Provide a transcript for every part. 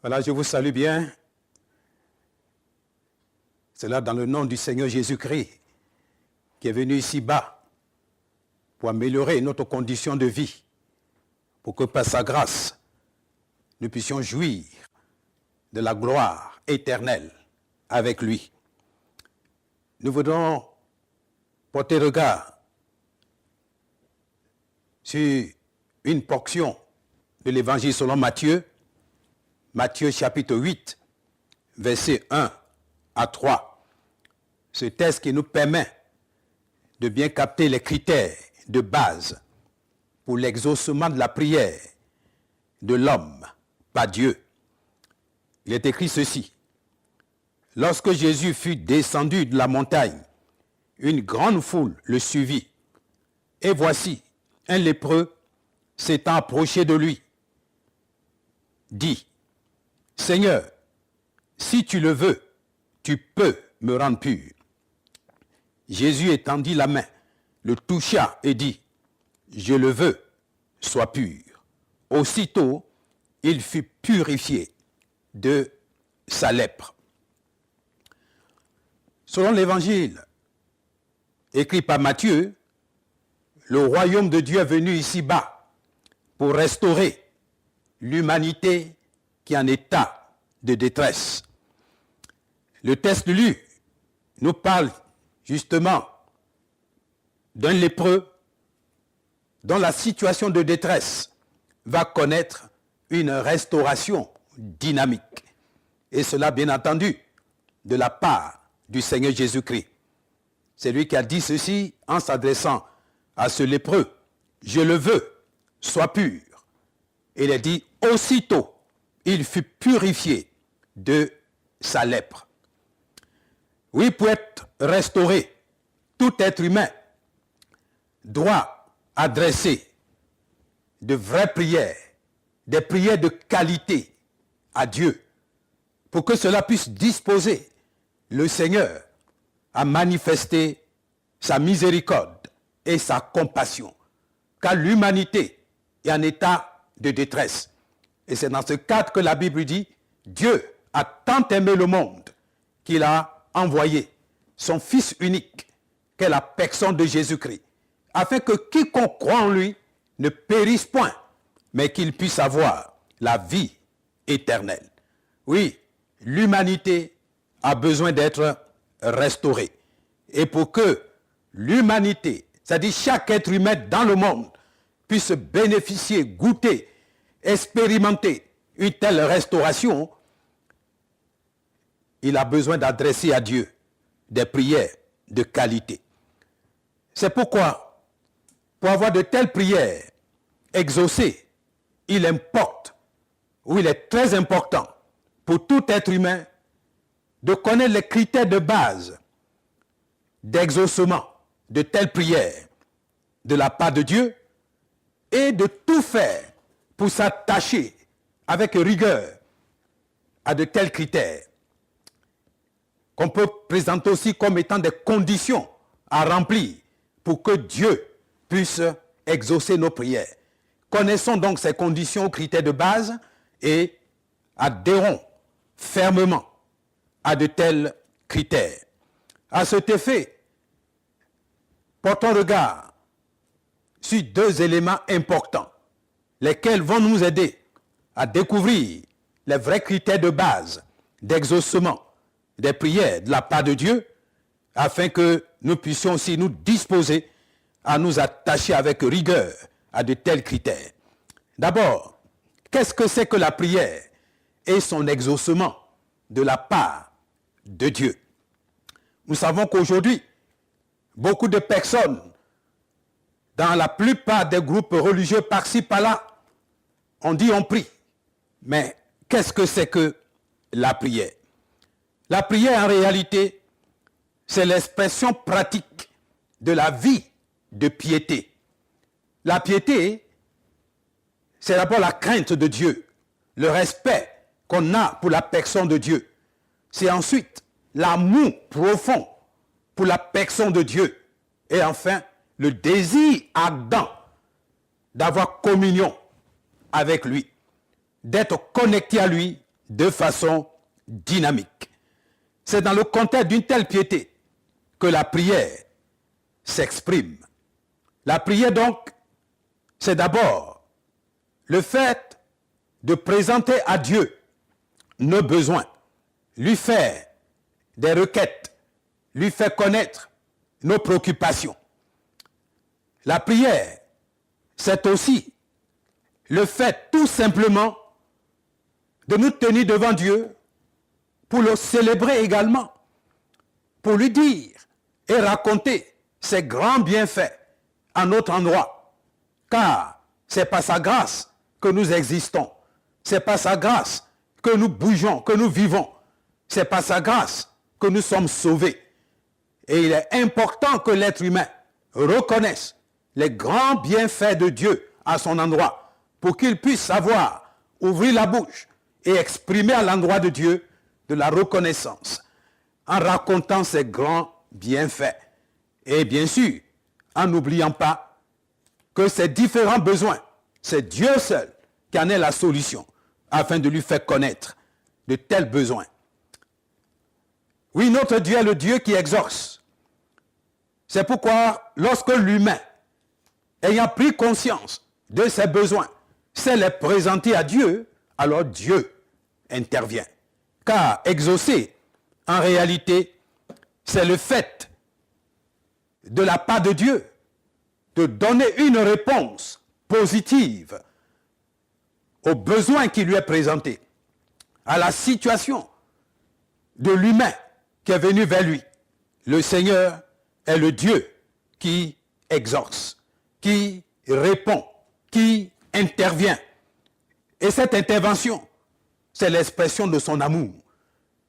Voilà, je vous salue bien. C'est là dans le nom du Seigneur Jésus-Christ qui est venu ici-bas pour améliorer notre condition de vie, pour que par sa grâce, nous puissions jouir de la gloire éternelle avec lui. Nous voudrons porter regard sur une portion de l'Évangile selon Matthieu, Matthieu chapitre 8, versets 1 à 3. Ce texte qui nous permet de bien capter les critères de base pour l'exaucement de la prière de l'homme par Dieu. Il est écrit ceci. Lorsque Jésus fut descendu de la montagne, une grande foule le suivit. Et voici, un lépreux s'étant approché de lui, dit, « Seigneur, si tu le veux, tu peux me rendre pur. » Jésus étendit la main, le toucha et dit, « Je le veux, sois pur. » Aussitôt, il fut purifié de sa lèpre. Selon l'Évangile écrit par Matthieu, le royaume de Dieu est venu ici-bas pour restaurer l'humanité qui est en état de détresse. Le texte lu nous parle justement d'un lépreux dont la situation de détresse va connaître une restauration dynamique. Et cela, bien entendu, de la part du Seigneur Jésus-Christ. C'est lui qui a dit ceci en s'adressant à ce lépreux. « Je le veux, sois pur. » Et il a dit, aussitôt, il fut purifié de sa lèpre. Oui, pour être restauré, tout être humain doit adresser de vraies prières, des prières de qualité à Dieu, pour que cela puisse disposer le Seigneur à manifester sa miséricorde et sa compassion, car l'humanité est en état de détresse. Et c'est dans ce cadre que la Bible dit, Dieu a tant aimé le monde qu'il a envoyé son Fils unique, qu'est la personne de Jésus-Christ, afin que quiconque croit en lui ne périsse point, mais qu'il puisse avoir la vie éternelle. Oui, l'humanité a besoin d'être restaurée. Et pour que l'humanité, c'est-à-dire chaque être humain dans le monde, puisse bénéficier, goûter, expérimenter une telle restauration, il a besoin d'adresser à Dieu des prières de qualité. C'est pourquoi, pour avoir de telles prières exaucées, il importe, ou il est très important, pour tout être humain, de connaître les critères de base d'exaucement de telles prières de la part de Dieu et de tout faire pour s'attacher avec rigueur à de tels critères qu'on peut présenter aussi comme étant des conditions à remplir pour que Dieu puisse exaucer nos prières. Connaissons donc ces conditions aux critères de base et adhérons fermement à de tels critères. À cet effet, portons regard sur deux éléments importants, lesquels vont nous aider à découvrir les vrais critères de base d'exaucement des prières de la part de Dieu, afin que nous puissions aussi nous disposer à nous attacher avec rigueur à de tels critères. D'abord, qu'est-ce que c'est que la prière et son exaucement de la part de Dieu? Nous savons qu'aujourd'hui, beaucoup de personnes, dans la plupart des groupes religieux par-ci, par-là, on dit on prie. Mais qu'est-ce que c'est que la prière? La prière, en réalité, c'est l'expression pratique de la vie de piété. La piété, c'est d'abord la crainte de Dieu, le respect qu'on a pour la personne de Dieu. C'est ensuite l'amour profond pour la personne de Dieu. Et enfin, le désir ardent d'avoir communion avec lui, d'être connecté à lui de façon dynamique. C'est dans le contexte d'une telle piété que la prière s'exprime. La prière donc, c'est d'abord le fait de présenter à Dieu nos besoins, lui faire des requêtes, lui faire connaître nos préoccupations. La prière, c'est aussi le fait tout simplement de nous tenir devant Dieu pour le célébrer également, pour lui dire et raconter ses grands bienfaits à notre endroit. Car c'est par sa grâce que nous existons. C'est par sa grâce que nous bougeons, que nous vivons. C'est par sa grâce que nous sommes sauvés. Et il est important que l'être humain reconnaisse les grands bienfaits de Dieu à son endroit pour qu'il puisse savoir ouvrir la bouche et exprimer à l'endroit de Dieu de la reconnaissance en racontant ses grands bienfaits. Et bien sûr, en n'oubliant pas que ces différents besoins, c'est Dieu seul qui en est la solution afin de lui faire connaître de tels besoins. Oui, notre Dieu est le Dieu qui exauce. C'est pourquoi lorsque l'humain, ayant pris conscience de ses besoins, sait les présenter à Dieu, alors Dieu intervient. Car exaucer, en réalité, c'est le fait de la part de Dieu de donner une réponse positive aux besoins qui lui est présenté, à la situation de l'humain qui est venu vers lui. Le Seigneur est le Dieu qui exauce, qui répond, qui intervient. Et cette intervention, c'est l'expression de son amour,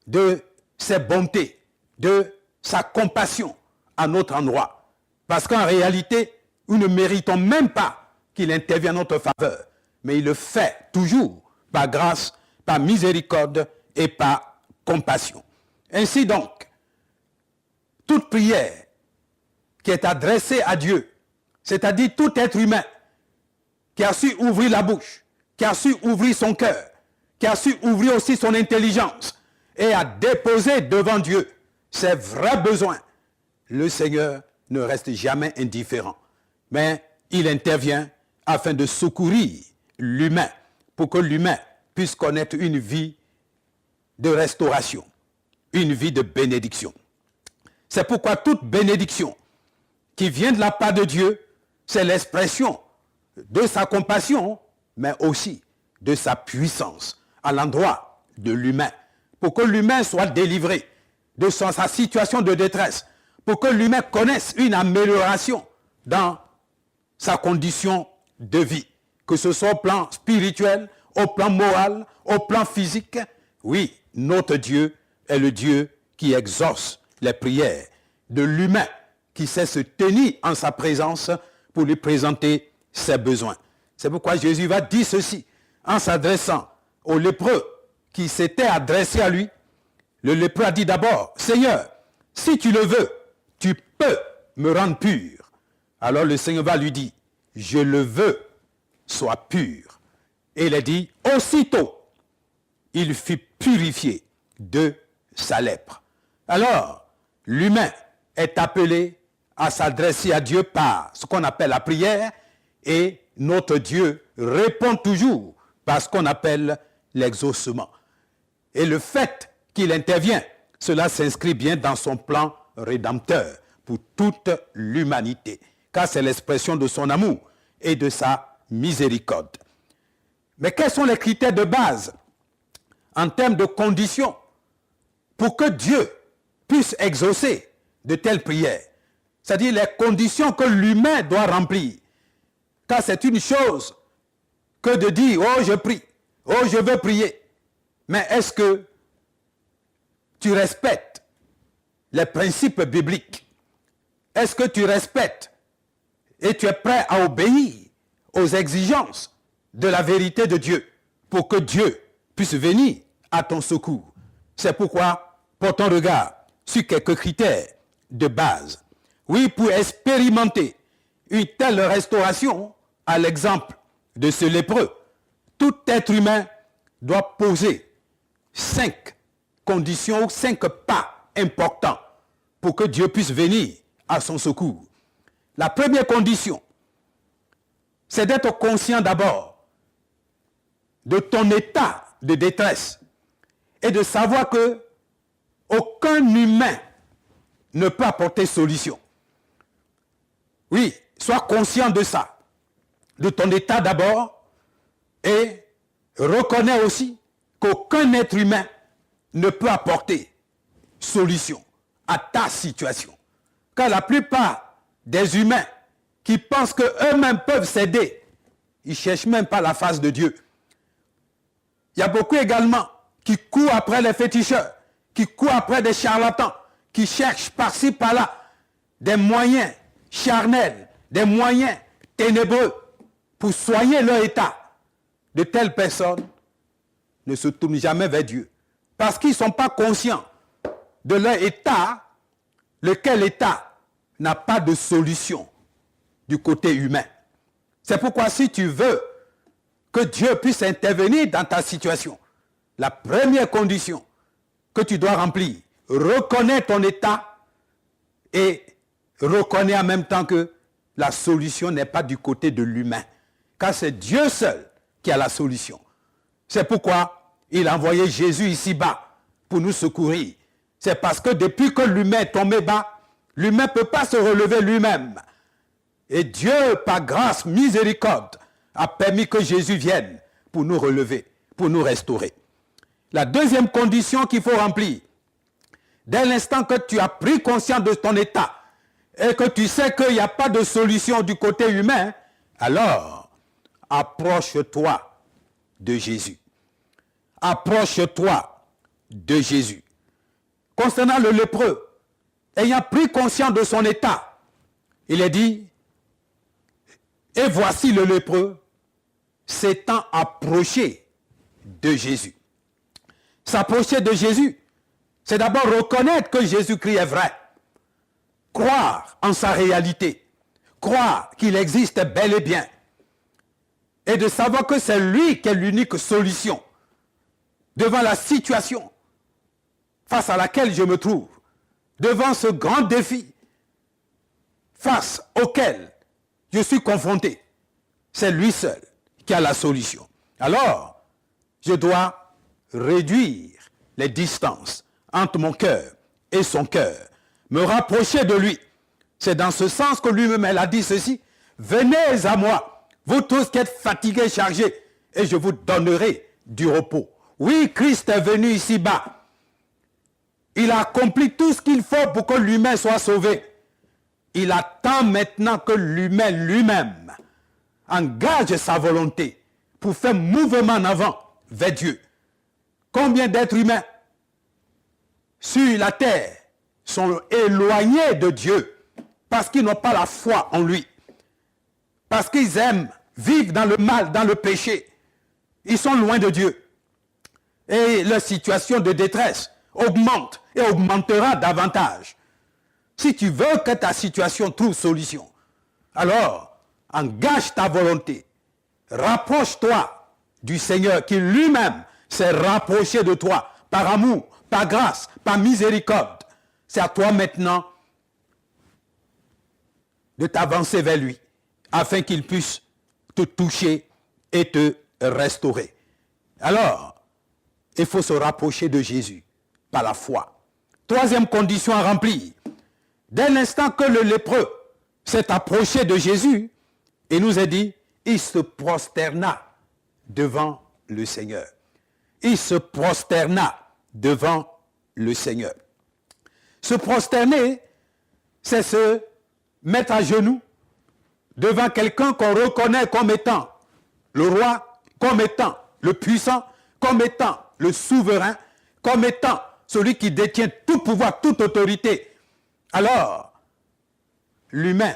de ses bontés, de sa compassion à notre endroit. Parce qu'en réalité, nous ne méritons même pas qu'il intervienne en notre faveur, mais il le fait toujours par grâce, par miséricorde et par compassion. Ainsi donc, toute prière qui est adressée à Dieu, c'est-à-dire tout être humain qui a su ouvrir la bouche, qui a su ouvrir son cœur, qui a su ouvrir aussi son intelligence et a déposé devant Dieu ses vrais besoins, le Seigneur ne reste jamais indifférent. Mais il intervient afin de secourir l'humain pour que l'humain puisse connaître une vie de restauration, une vie de bénédiction. C'est pourquoi toute bénédiction qui vient de la part de Dieu, c'est l'expression de sa compassion, mais aussi de sa puissance à l'endroit de l'humain, pour que l'humain soit délivré de sa situation de détresse, pour que l'humain connaisse une amélioration dans sa condition de vie, que ce soit au plan spirituel, au plan moral, au plan physique. Oui, notre Dieu est le Dieu qui exauce les prières de l'humain, qui sait se tenir en sa présence pour lui présenter ses besoins. C'est pourquoi Jésus va dire ceci en s'adressant au lépreux qui s'était adressé à lui. Le lépreux a dit d'abord, « Seigneur, si tu le veux, tu peux me rendre pur. » Alors le Seigneur va lui dire, « Je le veux, sois pur. » Et il a dit, aussitôt, il fut purifié de sa lèpre. Alors, l'humain est appelé à s'adresser à Dieu par ce qu'on appelle la prière, et notre Dieu répond toujours par ce qu'on appelle l'exaucement. Et le fait qu'il intervient, cela s'inscrit bien dans son plan rédempteur pour toute l'humanité, car c'est l'expression de son amour et de sa miséricorde. Mais quels sont les critères de base en termes de conditions pour que Dieu puisse exaucer de telles prières? C'est-à-dire les conditions que l'humain doit remplir. Car c'est une chose que de dire, oh je prie, oh je veux prier. Mais est-ce que tu respectes les principes bibliques? Est-ce que tu respectes et tu es prêt à obéir aux exigences de la vérité de Dieu pour que Dieu puisse venir à ton secours? C'est pourquoi portons regard sur quelques critères de base. Oui, pour expérimenter une telle restauration, à l'exemple de ce lépreux, tout être humain doit poser 5 conditions ou 5 pas importants pour que Dieu puisse venir à son secours. La première condition, c'est d'être conscient d'abord de ton état de détresse et de savoir que aucun humain ne peut apporter solution. Oui, sois conscient de ça, de ton état d'abord, et reconnais aussi qu'aucun être humain ne peut apporter solution à ta situation. Car la plupart des humains qui pensent qu'eux-mêmes peuvent s'aider, ils ne cherchent même pas la face de Dieu. Il y a beaucoup également qui courent après les féticheurs, qui courent après des charlatans, qui cherchent par-ci, par-là des moyens charnels, des moyens ténébreux pour soigner leur état. De telles personnes ne se tournent jamais vers Dieu parce qu'ils ne sont pas conscients de leur état, lequel état n'a pas de solution du côté humain. C'est pourquoi si tu veux que Dieu puisse intervenir dans ta situation, la première condition que tu dois remplir, reconnais ton état et reconnais en même temps que la solution n'est pas du côté de l'humain, car c'est Dieu seul qui a la solution. C'est pourquoi il a envoyé Jésus ici-bas pour nous secourir. C'est parce que depuis que l'humain est tombé bas, l'humain ne peut pas se relever lui-même. Et Dieu, par grâce, miséricorde, a permis que Jésus vienne pour nous relever, pour nous restaurer. La deuxième condition qu'il faut remplir, dès l'instant que tu as pris conscience de ton état et que tu sais qu'il n'y a pas de solution du côté humain, alors approche-toi de Jésus. Approche-toi de Jésus. Concernant le lépreux, ayant pris conscience de son état, il est dit, et voici le lépreux s'étant approché de Jésus. S'approcher de Jésus, c'est d'abord reconnaître que Jésus-Christ est vrai. Croire en sa réalité. Croire qu'il existe bel et bien. Et de savoir que c'est lui qui est l'unique solution devant la situation face à laquelle je me trouve, devant ce grand défi face auquel je suis confronté. C'est lui seul qui a la solution. Alors, je dois réduire les distances entre mon cœur et son cœur, me rapprocher de lui. C'est dans ce sens que lui-même a dit ceci, « Venez à moi, vous tous qui êtes fatigués et chargés, et je vous donnerai du repos. » Oui, Christ est venu ici-bas. Il a accompli tout ce qu'il faut pour que l'humain soit sauvé. Il attend maintenant que l'humain lui-même engage sa volonté pour faire mouvement en avant vers Dieu. Combien d'êtres humains sur la terre sont éloignés de Dieu parce qu'ils n'ont pas la foi en lui, parce qu'ils aiment vivre dans le mal, dans le péché. Ils sont loin de Dieu. Et leur situation de détresse augmente et augmentera davantage. Si tu veux que ta situation trouve solution, alors engage ta volonté. Rapproche-toi du Seigneur qui lui-même s'est rapproché de toi par amour, par grâce, par miséricorde. C'est à toi maintenant de t'avancer vers lui afin qu'il puisse te toucher et te restaurer. Alors, il faut se rapprocher de Jésus par la foi. Troisième condition à remplir. Dès l'instant que le lépreux s'est approché de Jésus, il nous est dit, il se prosterna devant le Seigneur. Il se prosterna devant le Seigneur. Se prosterner, c'est se mettre à genoux devant quelqu'un qu'on reconnaît comme étant le roi, comme étant le puissant, comme étant le souverain, comme étant celui qui détient tout pouvoir, toute autorité. Alors, l'humain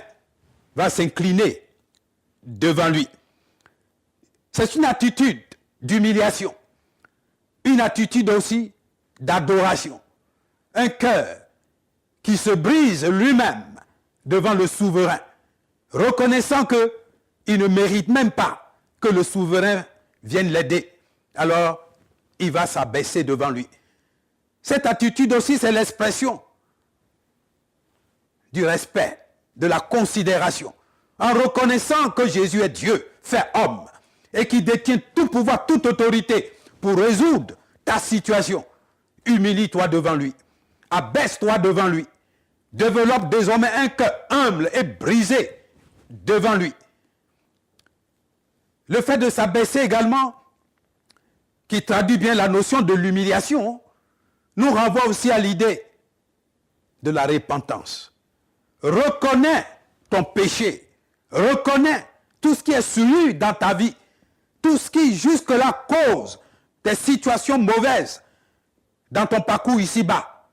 va s'incliner devant lui. C'est une attitude d'humiliation, une attitude aussi d'adoration, un cœur qui se brise lui-même devant le souverain, reconnaissant qu'il ne mérite même pas que le souverain vienne l'aider. Alors, il va s'abaisser devant lui. Cette attitude aussi, c'est l'expression du respect, de la considération, en reconnaissant que Jésus est Dieu, fait homme, et qui détient tout pouvoir, toute autorité pour résoudre ta situation. Humilie-toi devant lui, abaisse-toi devant lui, développe désormais un cœur humble et brisé devant lui. Le fait de s'abaisser également, qui traduit bien la notion de l'humiliation, nous renvoie aussi à l'idée de la repentance. Reconnais ton péché, reconnais tout ce qui est souillé dans ta vie, tout ce qui jusque-là cause des situations mauvaises dans ton parcours ici-bas.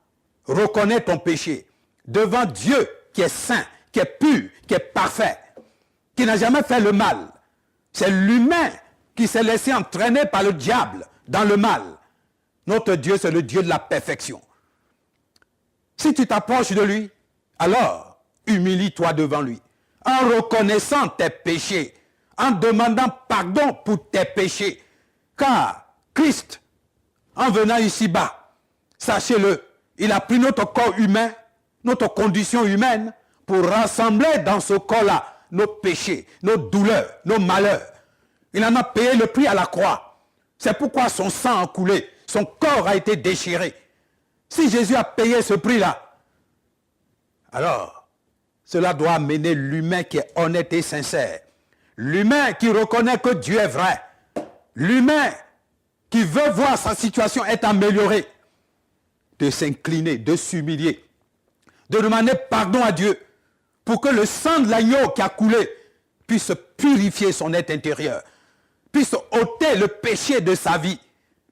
Reconnais ton péché devant Dieu qui est saint, qui est pur, qui est parfait, qui n'a jamais fait le mal. C'est l'humain qui s'est laissé entraîner par le diable dans le mal. Notre Dieu, c'est le Dieu de la perfection. Si tu t'approches de lui, alors humilie-toi devant lui, en reconnaissant tes péchés, en demandant pardon pour tes péchés. Car Christ, en venant ici-bas, sachez-le, il a pris notre corps humain, notre condition humaine, pour rassembler dans ce corps-là nos péchés, nos douleurs, nos malheurs. Il en a payé le prix à la croix. C'est pourquoi son sang a coulé, son corps a été déchiré. Si Jésus a payé ce prix-là, alors cela doit amener l'humain qui est honnête et sincère, l'humain qui reconnaît que Dieu est vrai, l'humain qui veut voir sa situation être améliorée, de s'incliner, de s'humilier, de demander pardon à Dieu pour que le sang de l'agneau qui a coulé puisse purifier son être intérieur, puisse ôter le péché de sa vie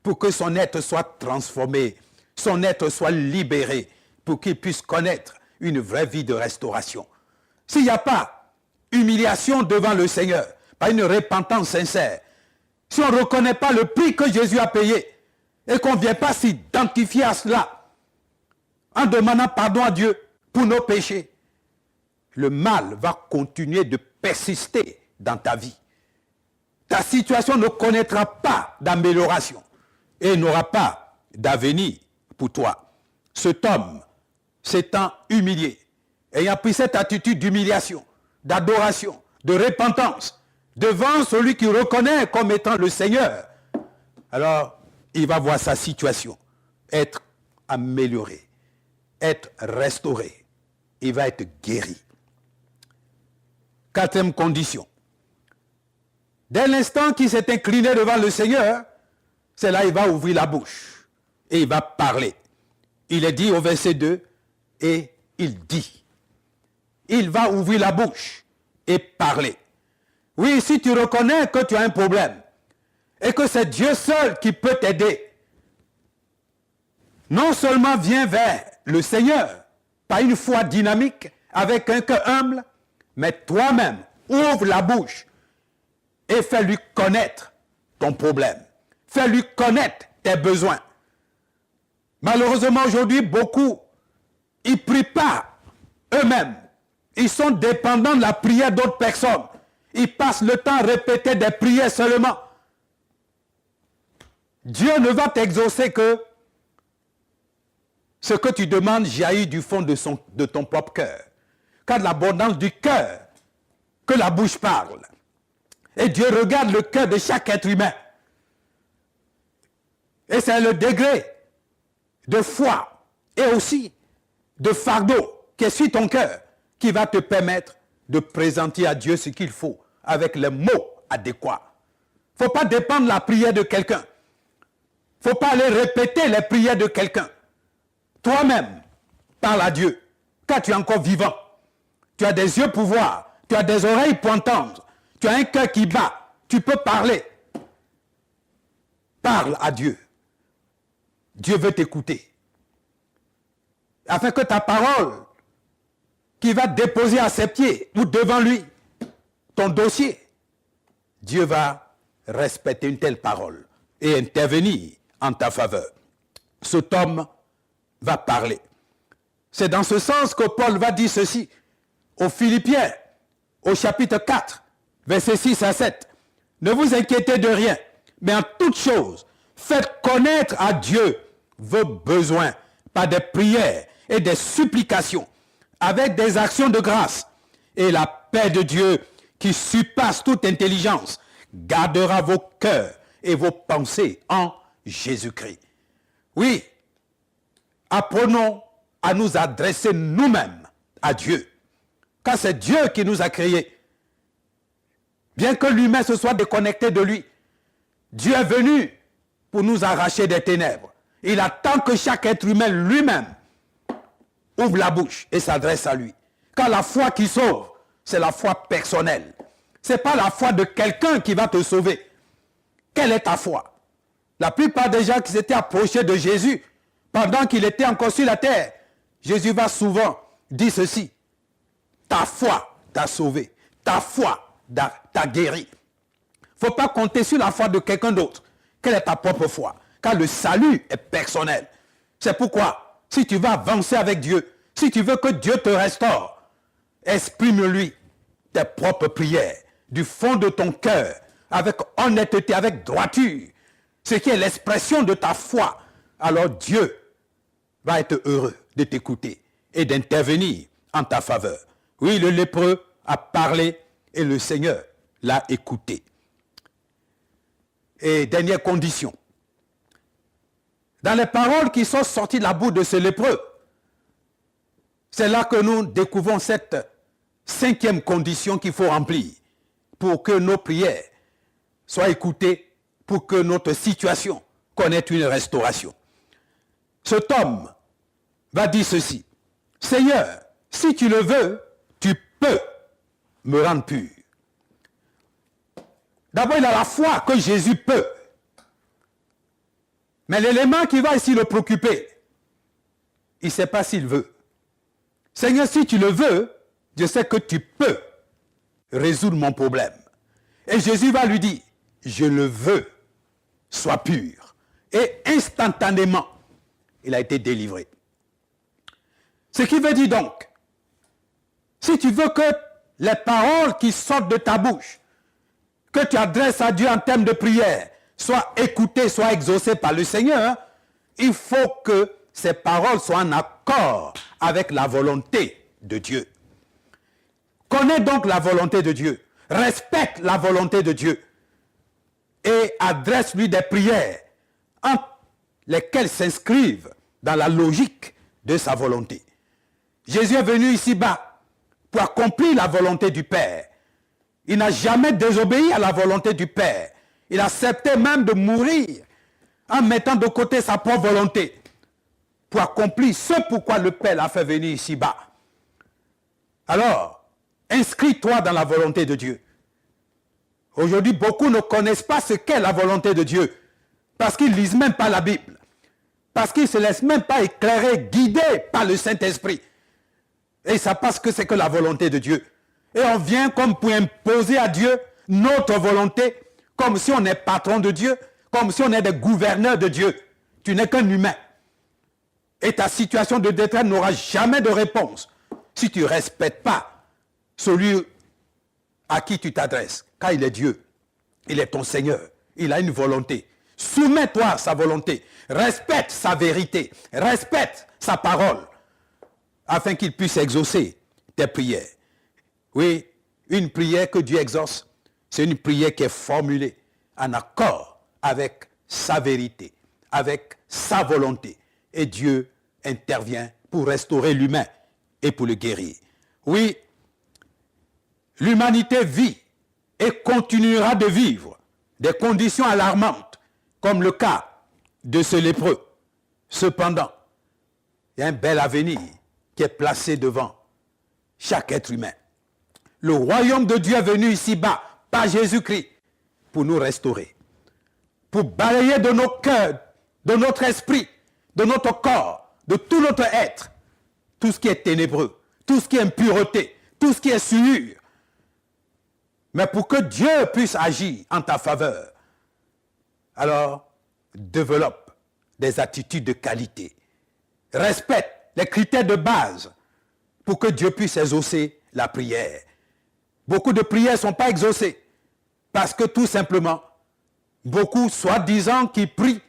pour que son être soit transformé, son être soit libéré, pour qu'il puisse connaître une vraie vie de restauration. S'il n'y a pas humiliation devant le Seigneur, pas une repentance sincère, si on ne reconnaît pas le prix que Jésus a payé et qu'on ne vient pas s'identifier à cela en demandant pardon à Dieu pour nos péchés, le mal va continuer de persister dans ta vie. Ta situation ne connaîtra pas d'amélioration et n'aura pas d'avenir pour toi. Cet homme s'étant humilié, ayant pris cette attitude d'humiliation, d'adoration, de repentance, devant celui qui reconnaît comme étant le Seigneur, alors il va voir sa situation être améliorée, être restaurée. Il va être guéri. Quatrième condition. Dès l'instant qu'il s'est incliné devant le Seigneur, c'est là qu'il va ouvrir la bouche et il va parler. Il est dit au verset 2, et il dit. Il va ouvrir la bouche et parler. Oui, si tu reconnais que tu as un problème et que c'est Dieu seul qui peut t'aider, non seulement viens vers le Seigneur par une foi dynamique, avec un cœur humble, mais toi-même ouvre la bouche et fais-lui connaître ton problème. Fais-lui connaître tes besoins. Malheureusement, aujourd'hui, beaucoup, ils ne prient pas eux-mêmes. Ils sont dépendants de la prière d'autres personnes. Ils passent le temps à répéter des prières seulement. Dieu ne va t'exaucer que ce que tu demandes jaillit du fond de ton propre cœur. Car de l'abondance du cœur que la bouche parle. Et Dieu regarde le cœur de chaque être humain. Et c'est le degré de foi et aussi de fardeau qui suit ton cœur qui va te permettre de présenter à Dieu ce qu'il faut avec les mots adéquats. Il ne faut pas dépendre de la prière de quelqu'un. Il ne faut pas aller répéter les prières de quelqu'un. Toi-même, parle à Dieu, car tu es encore vivant. Tu as des yeux pour voir, tu as des oreilles pour entendre, tu as un cœur qui bat, tu peux parler. Parle à Dieu. Dieu veut t'écouter. Afin que ta parole, qui va déposer à ses pieds ou devant lui ton dossier, Dieu va respecter une telle parole et intervenir en ta faveur. Cet homme va parler. C'est dans ce sens que Paul va dire ceci aux Philippiens, au chapitre 4, versets 6 à 7. Ne vous inquiétez de rien, mais en toute chose, Faites connaître à Dieu vos besoins par des prières et des supplications, avec des actions de grâce. Et la paix de Dieu, qui surpasse toute intelligence, gardera vos cœurs et vos pensées en Jésus-Christ. Oui, apprenons à nous adresser nous-mêmes à Dieu, car c'est Dieu qui nous a créés. Bien que l'humain se soit déconnecté de lui, Dieu est venu pour nous arracher des ténèbres. Il attend que chaque être humain lui-même ouvre la bouche et s'adresse à lui. Car la foi qui sauve, c'est la foi personnelle. Ce n'est pas la foi de quelqu'un qui va te sauver. Quelle est ta foi? La plupart des gens qui s'étaient approchés de Jésus pendant qu'il était encore sur la terre, Jésus va souvent dire ceci: ta foi t'a sauvé, ta foi t'a guéri. Il ne faut pas compter sur la foi de quelqu'un d'autre. Quelle est ta propre foi? Car le salut est personnel. C'est pourquoi, si tu vas avancer avec Dieu, si tu veux que Dieu te restaure, exprime-lui tes propres prières du fond de ton cœur, avec honnêteté, avec droiture, ce qui est l'expression de ta foi. Alors Dieu va être heureux de t'écouter et d'intervenir en ta faveur. Oui, le lépreux a parlé et le Seigneur l'a écouté. Et dernière condition, dans les paroles qui sont sorties de la bouche de ce lépreux, c'est là que nous découvrons cette 5e condition qu'il faut remplir pour que nos prières soient écoutées, pour que notre situation connaisse une restauration. Cet homme va dire ceci: Seigneur, si tu le veux, tu peux me rendre pur. D'abord, il a la foi que Jésus peut. Mais l'élément qui va ici le préoccuper, il ne sait pas s'il veut. Seigneur, si tu le veux, je sais que tu peux résoudre mon problème. Et Jésus va lui dire, je le veux, sois pur. Et instantanément, il a été délivré. Ce qui veut dire donc, si tu veux que les paroles qui sortent de ta bouche, que tu adresses à Dieu en termes de prière, soient écoutées, soient exaucées par le Seigneur, il faut que ces paroles soient en accord avec la volonté de Dieu. Connais donc la volonté de Dieu, respecte la volonté de Dieu et adresse-lui des prières en lesquelles s'inscrivent dans la logique de sa volonté. Jésus est venu ici-bas pour accomplir la volonté du Père. Il n'a jamais désobéi à la volonté du Père. Il acceptait même de mourir en mettant de côté sa propre volonté pour accomplir ce pourquoi le Père l'a fait venir ici-bas. Alors, inscris-toi dans la volonté de Dieu. Aujourd'hui, beaucoup ne connaissent pas ce qu'est la volonté de Dieu parce qu'ils ne lisent même pas la Bible, parce qu'ils ne se laissent même pas éclairer, guider par le Saint-Esprit. Et ça passe que c'est que la volonté de Dieu. Et on vient comme pour imposer à Dieu notre volonté, comme si on est patron de Dieu, comme si on est des gouverneurs de Dieu. Tu n'es qu'un humain. Et ta situation de détresse n'aura jamais de réponse si tu ne respectes pas celui à qui tu t'adresses. Car il est Dieu. Il est ton Seigneur. Il a une volonté. Soumets-toi à sa volonté. Respecte sa vérité. Respecte sa parole. Afin qu'il puisse exaucer tes prières. Oui, une prière que Dieu exauce, c'est une prière qui est formulée en accord avec sa vérité, avec sa volonté. Et Dieu intervient pour restaurer l'humain et pour le guérir. Oui, l'humanité vit et continuera de vivre des conditions alarmantes, comme le cas de ce lépreux. Cependant, il y a un bel avenir qui est placé devant chaque être humain. Le royaume de Dieu est venu ici-bas par Jésus-Christ pour nous restaurer, pour balayer de nos cœurs, de notre esprit, de notre corps, de tout notre être, tout ce qui est ténébreux, tout ce qui est impureté, tout ce qui est souillure. Mais pour que Dieu puisse agir en ta faveur, alors développe des attitudes de qualité. Respecte les critères de base pour que Dieu puisse exaucer la prière. Beaucoup de prières ne sont pas exaucées parce que tout simplement, beaucoup soi-disant qui prient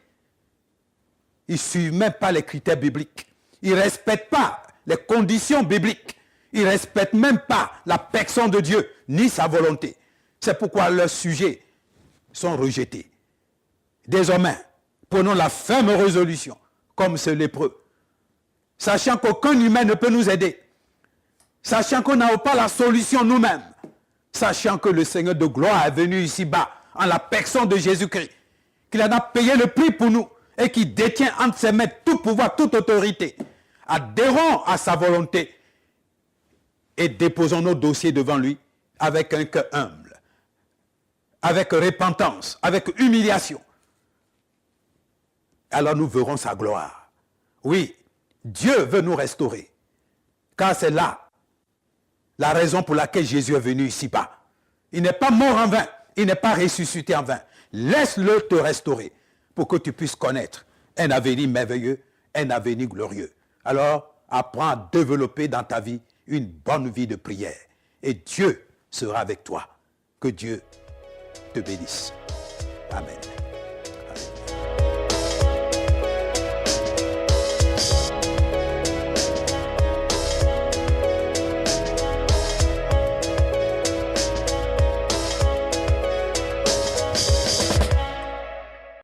Ils ne suivent même pas les critères bibliques. Ils ne respectent pas les conditions bibliques. Ils ne respectent même pas la personne de Dieu, ni sa volonté. C'est pourquoi leurs sujets sont rejetés. Désormais, prenons la ferme résolution, comme ce lépreux, sachant qu'aucun humain ne peut nous aider, sachant qu'on n'a pas la solution nous-mêmes, sachant que le Seigneur de gloire est venu ici-bas, en la personne de Jésus-Christ, qu'il en a payé le prix pour nous, et qui détient entre ses mains tout pouvoir, toute autorité. Adhérons à sa volonté et déposons nos dossiers devant lui avec un cœur humble, avec repentance, avec humiliation. Alors nous verrons sa gloire. Oui, Dieu veut nous restaurer, car c'est là la raison pour laquelle Jésus est venu ici-bas. Il n'est pas mort en vain, il n'est pas ressuscité en vain. Laisse-le te restaurer pour que tu puisses connaître un avenir merveilleux, un avenir glorieux. Alors, apprends à développer dans ta vie une bonne vie de prière. Et Dieu sera avec toi. Que Dieu te bénisse. Amen.